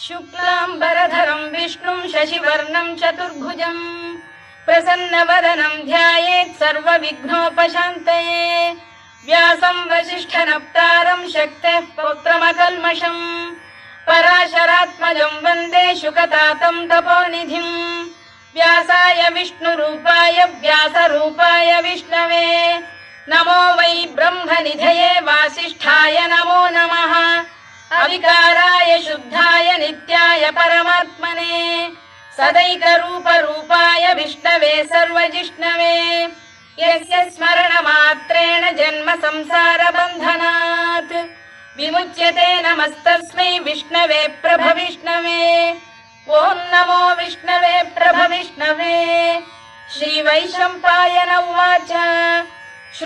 शुक्लाम्बरधरं विष्णुं शशिवर्णं चतुर्भुजं प्रसन्नवदनं ध्यायेत् सर्वविघ्नोपशान्तये। व्यासं वसिष्ठनप्तारं शक्तेः पौत्रमकल्मषम् पराशरात्मजं वन्दे शुकतातं तपोनिधिं। व्यासाय विष्णुरूपाय व्यासरूपाय विष्णवे नमो वै ब्रह्मनिधये वासिष्ठाय नमो नमः। अविकाराय शुद्धाय नित्याय परमात्मने सदैकरूपरूपाय विष्णवे सर्वजिष्णवे यस्य स्मरणमात्रेण जन्म संसारबन्धनात् विमुच्यते नमस्तस्मै विष्णवे प्रभविष्णवे। ॐ नमो विष्णवे प्रभविष्णवे। श्रीवैशम्पायन उवाच